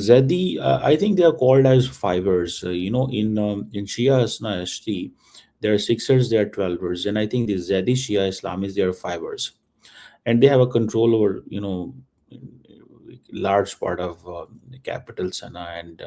Zedi, I think they are called as fivers. In Shia Hasna Ashti, there are sixers, there are 12ers, and I think the Zedi Shia Islamists, they are fivers, and they have a control over large part of the capital Sana and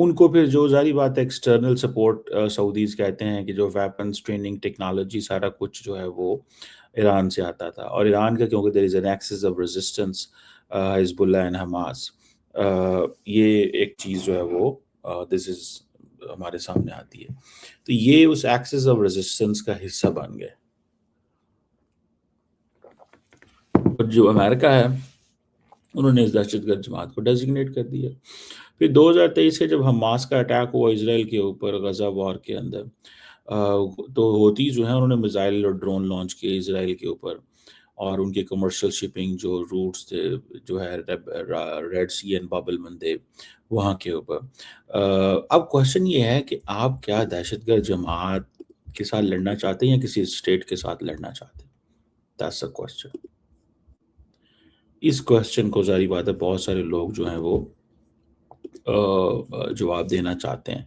ان کو پھر جو ظاہری بات ہے external support Saudis کہتے ہیں کہ جو ویپنز ٹریننگ ٹیکنالوجی سارا کچھ جو ہے وہ ایران سے آتا تھا، اور ایران کا کیونکہ there is an axis of resistance Hezbollah and Hamas, یہ ایک چیز جو ہے وہ دس از ہمارے سامنے آتی ہے، تو یہ اس ایکسس آف ریزسٹنس کا حصہ بن گئے. اور جو امریکہ ہے انہوں نے اس دہشت گرد جماعت کو ڈیزگنیٹ کر دیا. پھر 2023 کے جب حماس کا اٹیک ہوا اسرائیل کے اوپر غزہ وار کے اندر، تو ہوتی جو ہیں انہوں نے میزائل اور ڈرون لانچ کیے اسرائیل کے اوپر، اور ان کے کمرشل شپنگ جو روٹس تھے جو ہے ریڈ سی اینڈ باب المندب وہاں کے اوپر. اب کوشچن یہ ہے کہ آپ کیا دہشت گرد جماعت کے ساتھ لڑنا چاہتے ہیں یا کسی اسٹیٹ کے ساتھ لڑنا چاہتے ہیں؟ That's the question. Us question کو ظاہری بات ہے بہت سارے لوگ جو ہیں وہ جواب دینا چاہتے ہیں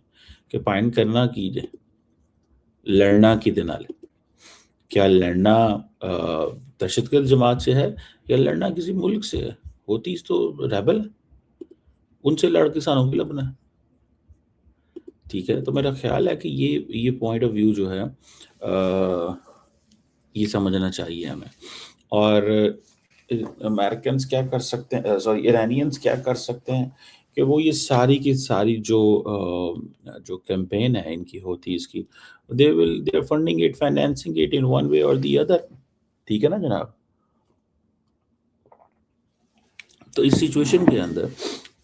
کہ پائن کرنا کیجئے، لڑنا کدے نال، کیا لڑنا دہشت گرد جماعت سے ہے یا لڑنا کسی ملک سے ہے؟ ہوتی تو ریبل ہے، ان سے لڑ کے سانوں کی لبنا ہے. ٹھیک ہے، تو میرا خیال ہے کہ یہ پوائنٹ آف ویو جو ہے یہ سمجھنا چاہیے ہمیں. اور امریکنز کیا کر سکتے ہیں، سوری ایرانینز کیا کر سکتے ہیں کہ وہ یہ ساری کی ساری جو کیمپین ہے ان کی ہوتی اس کی، they are funding it, financing it in one way or the other. ٹھیک ہے نا جناب؟ تو اس سچویشن کے اندر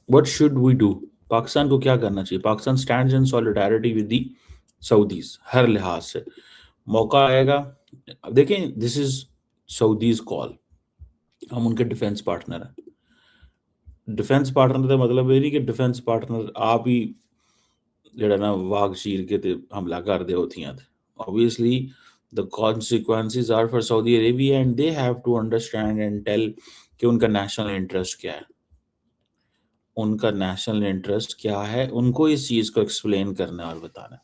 what should we do؟ Pakistan کو کیا کرنا چاہیے؟ Pakistan stands in solidarity with the Saudis ہر لحاظ سے. موقع آئے گا، دیکھیں this is سعودیز کال، ہم ان کے ڈیفینس پارٹنر ہیں. ڈیفینس پارٹنر کا مطلب یہ نہیں کہ ڈیفینس پارٹنر آپ ہی جڑا نا واگ چیر کے تے حملہ کر دے ہوتی ہیں. Obviously the consequences are for Saudi Arabia and they have to understand and tell کہ ان کا نیشنل انٹرسٹ کیا ہے، ان کا نیشنل انٹرسٹ کیا ہے، ان کو اس چیز کو ایکسپلین کرنا اور بتانا.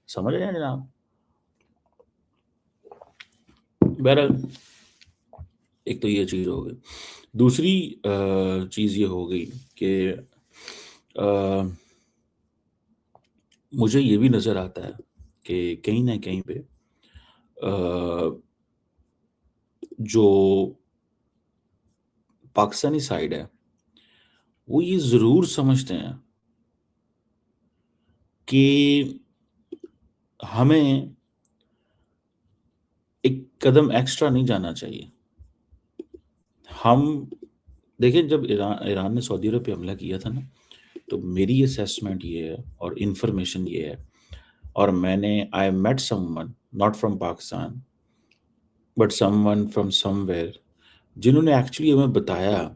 سمجھ رہے ہیں جناب؟ بہرحال ایک تو یہ چیز ہو گئی. دوسری چیز یہ ہو گئی کہ مجھے یہ بھی نظر آتا ہے کہ کہیں نہ کہیں پہ جو پاکستانی سائیڈ ہے وہ یہ ضرور سمجھتے ہیں کہ ہمیں ایک قدم ایکسٹرا نہیں جانا چاہیے. ہم دیکھیں جب ایران نے سعودی عرب پہ حملہ کیا تھا نا، تو میری اسیسمنٹ یہ ہے اور انفارمیشن یہ ہے، اور میں نے I met someone not from Pakistan but someone from somewhere, جنہوں نے ایکچولی ہمیں بتایا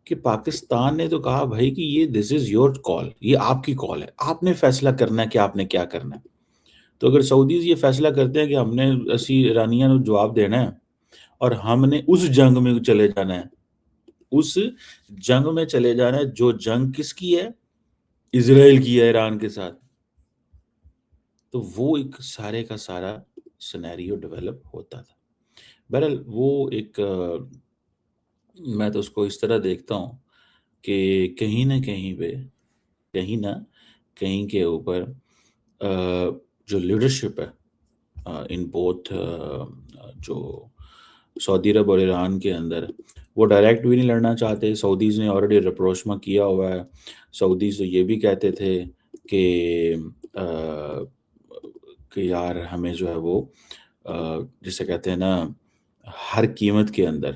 کہ پاکستان نے تو کہا بھائی کہ یہ دس از یور کال، یہ آپ کی کال ہے، آپ نے فیصلہ کرنا ہے کہ آپ نے کیا کرنا ہے. تو اگر سعودیز یہ فیصلہ کرتے ہیں کہ ہم نے اسی ایرانیاں کو جواب دینا ہے اور ہم نے اس جنگ میں چلے جانا ہے، اس جنگ میں چلے جانا ہے جو جنگ کس کی ہے؟ اسرائیل کی ہے ایران کے ساتھ، تو وہ ایک سارے کا سارا سینیریو ڈیولپ ہوتا تھا. بہرحال وہ ایک میں تو اس کو اس طرح دیکھتا ہوں کہ کہیں نہ کہیں پہ کہیں نہ کہیں کے اوپر جو لیڈرشپ ہے ان بوتھ جو سعودی عرب اور ایران کے اندر، وہ ڈائریکٹ بھی نہیں لڑنا چاہتے. سعودیز نے آلریڈی رپروشما کیا ہوا ہے. سعودیز تو یہ بھی کہتے تھے کہ یار ہمیں جو ہے وہ جسے کہتے ہیں نا ہر قیمت کے اندر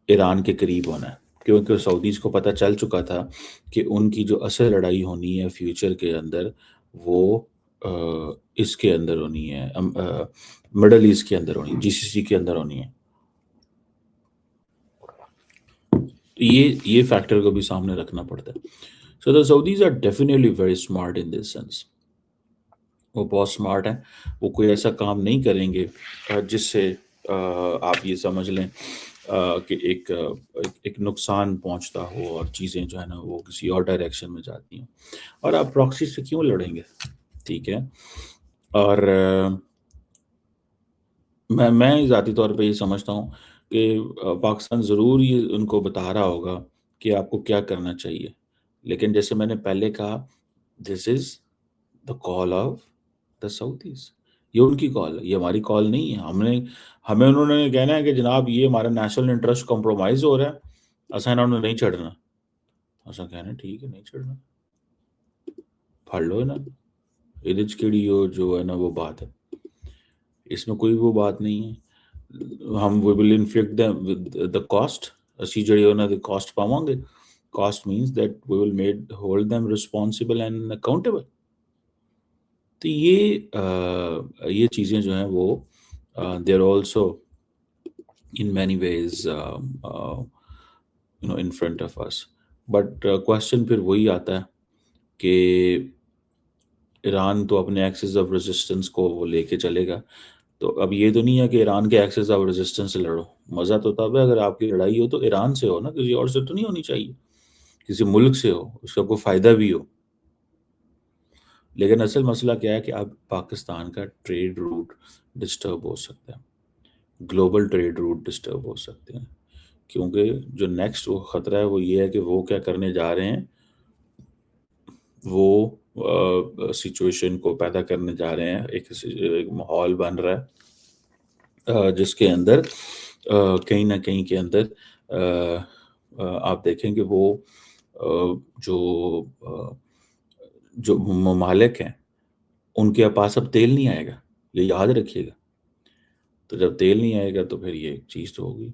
ایران کے قریب ہونا ہے، کیونکہ سعودیز کو پتہ چل چکا تھا کہ ان کی جو اصل لڑائی ہونی ہے فیوچر کے اندر وہ اس کے اندر ہونی ہے، مڈل ایسٹ کے اندر ہونی ہے، GCC کے اندر ہونی ہے. یہ فیکٹر کو بھی سامنے رکھنا پڑتا ہے. So the Saudis are definitely very smart in this sense. وہ بہت سمارٹ ہیں، وہ کوئی ایسا کام نہیں کریں گے جس سے آپ یہ سمجھ لیں کہ ایک نقصان پہنچتا ہو اور چیزیں جو ہے نا وہ کسی اور ڈائریکشن میں جاتی ہیں. اور آپ پراکسی سے کیوں لڑیں گے؟ ٹھیک ہے. اور میں ذاتی طور پہ یہ سمجھتا ہوں کہ پاکستان ضرور یہ ان کو بتا رہا ہوگا کہ آپ کو کیا کرنا چاہیے، لیکن جیسے میں نے پہلے کہا دس از دا کال آف دا سعودیز. یہ ان کی کال ہے, یہ ہماری کال نہیں ہے. ہمیں انہوں نے کہنا ہے کہ جناب یہ ہمارا نیشنل انٹرسٹ کمپرومائز ہو رہا ہے, ایسا انہوں نے نہیں چڑھنا. ایسا کہنا ہے ٹھیک ہے نہیں چڑھنا, پھڑ لو نا. ادھر کیڑی جو ہے نا وہ بات ہے, اس میں کوئی وہ بات نہیں ہے. ہم وی ول inflict them with the cost. ਅਸੀਂ ਜਿਹੜੀ ਉਹਨਾਂ ਦੀ cost ਪਾਵਾਂਗੇ. cost means that we will hold them responsible and accountable. تو یہ چیزیں جو ہیں وہ they are also in many ways in front of us. But question پھر وہی آتا ہے کہ ایران تو اپنے ایکسس آف ریزسٹنس کو وہ لے کے چلے گا. تو اب یہ تو نہیں ہے کہ ایران کے ایکسس آف ریزسٹنس سے لڑو. مزہ تو تب ہے اگر آپ کی لڑائی ہو تو ایران سے ہو نا, کسی اور سے تو نہیں ہونی چاہیے, کسی ملک سے ہو, اس کا کوئی فائدہ بھی ہو. لیکن اصل مسئلہ کیا ہے کہ اب پاکستان کا ٹریڈ روٹ ڈسٹرب ہو سکتا ہے, گلوبل ٹریڈ روٹ ڈسٹرب ہو سکتے ہیں, کیونکہ جو نیکسٹ وہ خطرہ ہے وہ یہ ہے کہ وہ کیا کرنے جا رہے ہیں, وہ سچویشن کو پیدا کرنے جا رہے ہیں. ایک ماحول بن رہا ہے جس کے اندر کہیں نہ کہیں کے اندر آپ دیکھیں کہ وہ جو ممالک ہیں ان کے پاس اب تیل نہیں آئے گا, یہ یاد رکھیے گا. تو جب تیل نہیں آئے گا تو پھر یہ چیز تو ہوگی.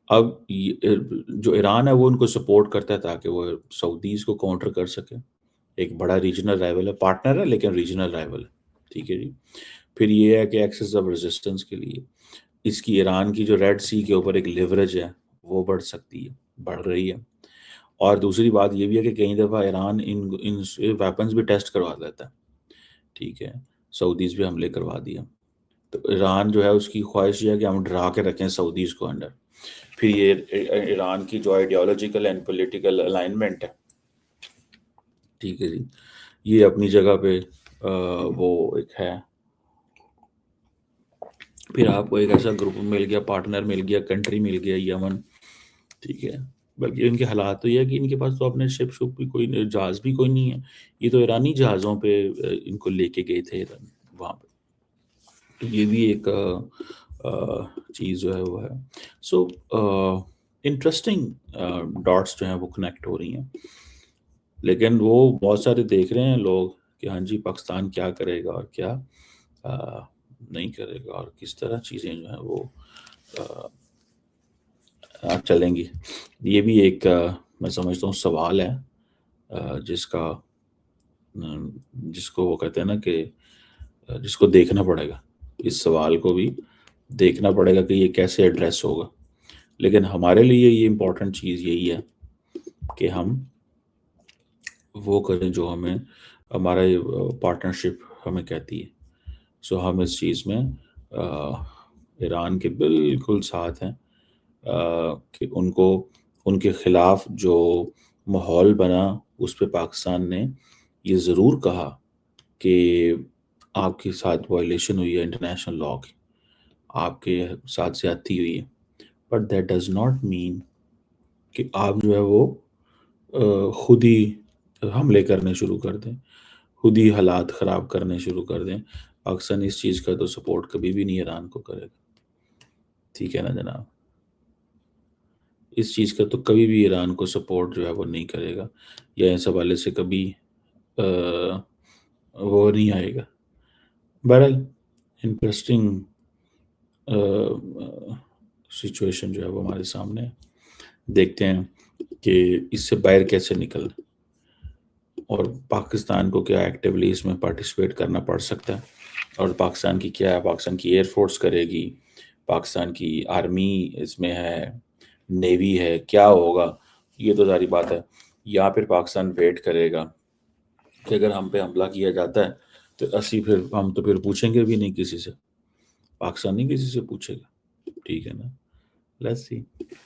اب جو ایران ہے وہ ان کو سپورٹ کرتا ہے تاکہ وہ سعودیز کو کاؤنٹر کر سکے. ایک بڑا ریجنل رائول ہے, پارٹنر ہے لیکن ریجنل رائول ہے. ٹھیک ہے جی. پھر یہ ہے کہ ایکسس آف ریزسٹنس کے لیے اس کی ایران کی جو ریڈ سی کے اوپر ایک لیوریج ہے وہ بڑھ سکتی ہے, بڑھ رہی ہے. اور دوسری بات یہ بھی ہے کہ کئی دفعہ ایران ان ویپنز بھی ٹیسٹ کروا دیتا ہے. ٹھیک ہے, سعودیز بھی حملے کروا دیا. تو ایران جو ہے اس کی خواہش یہ ہے کہ ہم ڈرا کے رکھیں سعودیز کو انڈر. پھر یہ ایران کی جو آئیڈیالوجیکل اینڈ پولیٹیکل الائنمنٹ ہے, ٹھیک ہے جی, یہ اپنی جگہ پہ وہ ایک ہے. پھر آپ کو ایک ایسا گروپ مل گیا, پارٹنر مل گیا, کنٹری مل گیا یمن. ٹھیک ہے, بلکہ ان کے حالات تو یہ ہے کہ ان کے پاس تو اپنے شپ بھی کوئی, جہاز بھی کوئی نہیں ہے. یہ تو ایرانی جہازوں پہ ان کو لے کے گئے تھے وہاں پہ. تو یہ بھی ایک چیز جو ہے وہ ہے. سو انٹرسٹنگ ڈاٹس جو ہیں وہ کنیکٹ ہو رہی ہیں, لیکن وہ بہت سارے دیکھ رہے ہیں لوگ کہ ہاں جی پاکستان کیا کرے گا اور کیا نہیں کرے گا, اور کس طرح چیزیں جو ہیں وہ چلیں گی. یہ بھی ایک میں سمجھتا ہوں سوال ہے جس کو وہ کہتے ہیں نا کہ جس کو دیکھنا پڑے گا. اس سوال کو بھی دیکھنا پڑے گا کہ یہ کیسے ایڈریس ہوگا. لیکن ہمارے لیے یہ امپورٹنٹ چیز یہی ہے کہ ہم وہ کریں جو ہمیں ہمارا پارٹنرشپ ہمیں کہتی ہے. سو ہم اس چیز میں ایران کے بالکل ساتھ ہیں کہ ان کے خلاف جو ماحول بنا اس پہ پاکستان نے یہ ضرور کہا کہ آپ کے ساتھ وائلیشن ہوئی ہے انٹرنیشنل لاء کی, آپ کے ساتھ زیادتی ہوئی ہے, but that does not mean کہ آپ جو ہے وہ خود ہی حملے کرنے شروع کر دیں, خود ہی حالات خراب کرنے شروع کر دیں. پاکستان اس چیز کا تو سپورٹ کبھی بھی نہیں ایران کو کرے گا. ٹھیک ہے نا جناب, اس چیز کا تو کبھی بھی ایران کو سپورٹ جو ہے وہ نہیں کرے گا, یا اس حوالے سے کبھی وہ نہیں آئے گا. بہرحال انٹرسٹنگ سچویشن جو ہے وہ ہمارے سامنے ہے. دیکھتے ہیں کہ اس سے باہر کیسے نکلنا, اور پاکستان کو کیا ایکٹیولی اس میں پارٹیسپیٹ کرنا پڑ سکتا ہے, اور پاکستان کی کیا ہے, پاکستان کی ایئر فورس کرے گی, پاکستان کی آرمی اس میں ہے, نیوی ہے, کیا ہوگا یہ تو ظاہری بات ہے. یا پھر پاکستان ویٹ کرے گا کہ اگر ہم پہ حملہ کیا جاتا ہے تو ہم تو پھر پوچھیں گے بھی نہیں کسی سے, پاکستان نہیں کسی سے پوچھے گا. ٹھیک ہے نا, لیٹس سی.